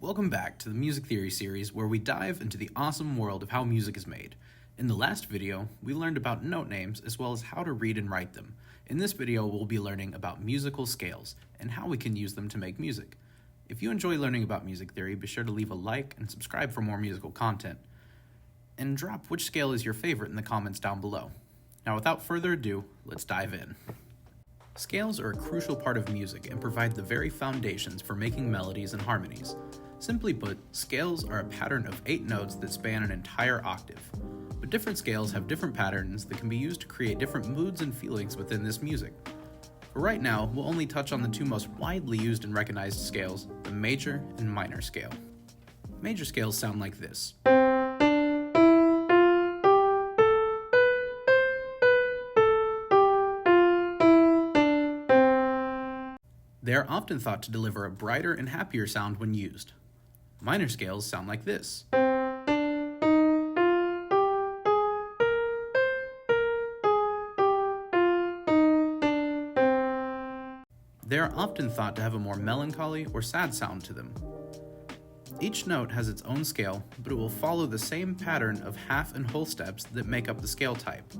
Welcome back to the Music Theory series where we dive into the awesome world of how music is made. In the last video, we learned about note names as well as how to read and write them. In this video, we'll be learning about musical scales and how we can use them to make music. If you enjoy learning about music theory, be sure to leave a like and subscribe for more musical content. And drop which scale is your favorite in the comments down below. Now without further ado, let's dive in. Scales are a crucial part of music and provide the very foundations for making melodies and harmonies. Simply put, scales are a pattern of 8 notes that span an entire octave. But different scales have different patterns that can be used to create different moods and feelings within this music. For right now, we'll only touch on the two most widely used and recognized scales, the major and minor scale. Major scales sound like this. They are often thought to deliver a brighter and happier sound when used. Minor scales sound like this. They are often thought to have a more melancholy or sad sound to them. Each note has its own scale, but it will follow the same pattern of half and whole steps that make up the scale type.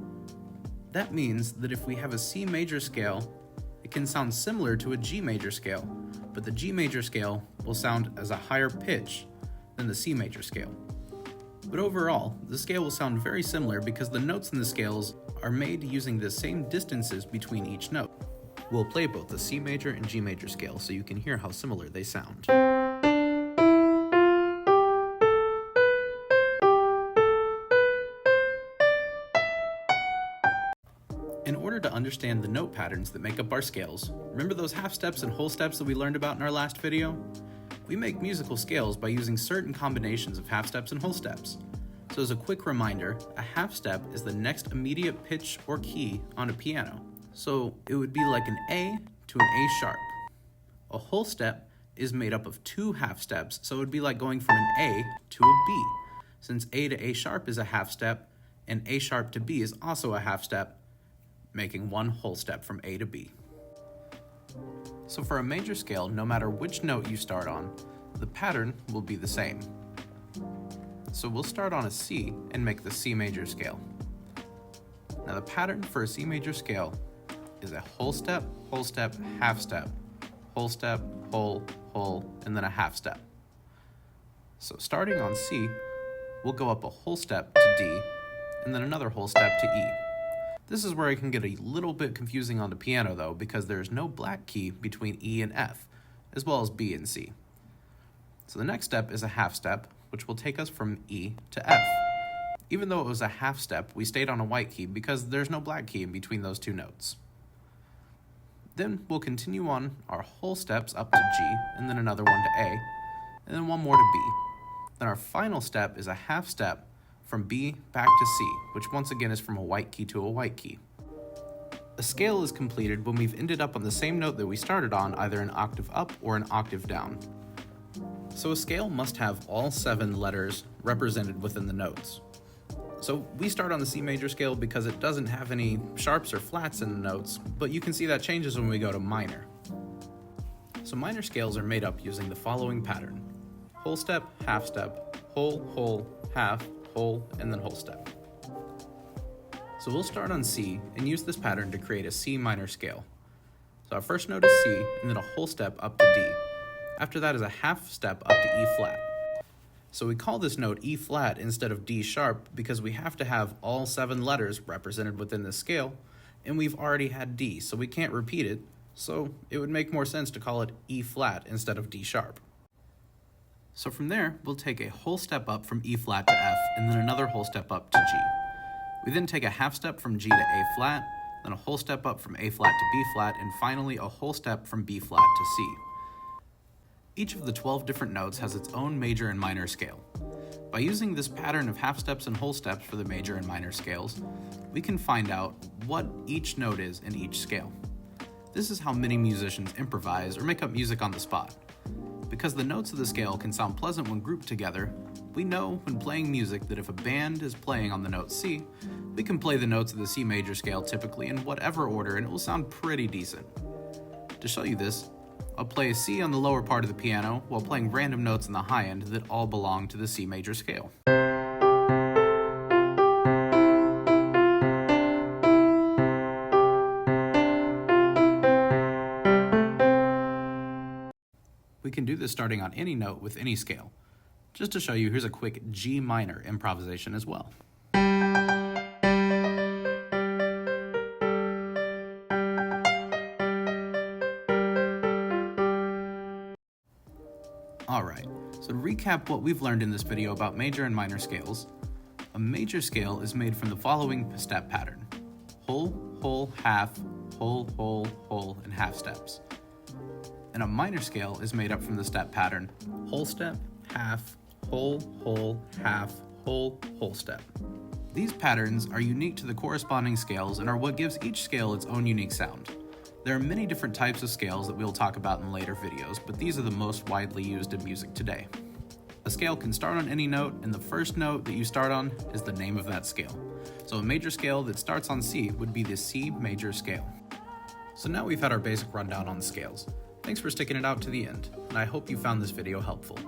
That means that if we have a C major scale, it can sound similar to a G major scale, but the G major scale will sound as a higher pitch than the C major scale. But overall, the scale will sound very similar because the notes in the scales are made using the same distances between each note. We'll play both the C major and G major scale so you can hear how similar they sound. In order to understand the note patterns that make up our scales, remember those half steps and whole steps that we learned about in our last video? We make musical scales by using certain combinations of half steps and whole steps. So as a quick reminder, a half step is the next immediate pitch or key on a piano. So it would be like an A to an A sharp. A whole step is made up of 2 half steps, so it would be like going from an A to a B. Since A to A sharp is a half step, and A sharp to B is also a half step, making one whole step from A to B. So for a major scale, no matter which note you start on, the pattern will be the same. So we'll start on a C and make the C major scale. Now the pattern for a C major scale is a whole step, half step, whole step, whole, and then a half step. So starting on C, we'll go up a whole step to D, and then another whole step to E. This is where it can get a little bit confusing on the piano though, because there's no black key between E and F, as well as B and C. So the next step is a half step, which will take us from E to F. Even though it was a half step, we stayed on a white key because there's no black key in between those two notes. Then we'll continue on our whole steps up to G, and then another one to A, and then one more to B. Then our final step is a half step from B back to C, which once again is from a white key to a white key. A scale is completed when we've ended up on the same note that we started on, either an octave up or an octave down. So a scale must have all 7 letters represented within the notes. So we start on the C major scale because it doesn't have any sharps or flats in the notes, but you can see that changes when we go to minor. So minor scales are made up using the following pattern: whole step, whole, half, whole, and then whole step. So we'll start on C and use this pattern to create a C minor scale. So our first note is C, and then a whole step up to D. After that is a half step up to E flat. So we call this note E flat instead of D sharp because we have to have all 7 letters represented within this scale, and we've already had D, so we can't repeat it, so it would make more sense to call it E flat instead of D sharp. So from there, we'll take a whole step up from E flat to F, and then another whole step up to G. We then take a half step from G to A flat, then a whole step up from A flat to B flat, and finally a whole step from B flat to C. Each of the 12 different notes has its own major and minor scale. By using this pattern of half steps and whole steps for the major and minor scales, we can find out what each note is in each scale. This is how many musicians improvise or make up music on the spot. Because the notes of the scale can sound pleasant when grouped together, we know when playing music that if a band is playing on the note C, we can play the notes of the C major scale typically in whatever order and it will sound pretty decent. To show you this, I'll play a C on the lower part of the piano while playing random notes on the high end that all belong to the C major scale. We can do this starting on any note with any scale. Just to show you, here's a quick G minor improvisation as well. Alright, so to recap what we've learned in this video about major and minor scales, a major scale is made from the following step pattern: whole, whole, half, whole, whole, whole, and half steps. And a minor scale is made up from the step pattern whole step, half, whole, whole, half, whole, whole step. These patterns are unique to the corresponding scales and are what gives each scale its own unique sound. There are many different types of scales that we'll talk about in later videos, but these are the most widely used in music today. A scale can start on any note, and the first note that you start on is the name of that scale. So a major scale that starts on C would be the C major scale. So now we've had our basic rundown on the scales. Thanks for sticking it out to the end, and I hope you found this video helpful.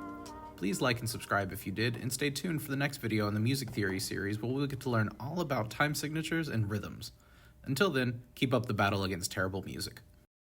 Please like and subscribe if you did, and stay tuned for the next video in the music theory series where we'll get to learn all about time signatures and rhythms. Until then, keep up the battle against terrible music.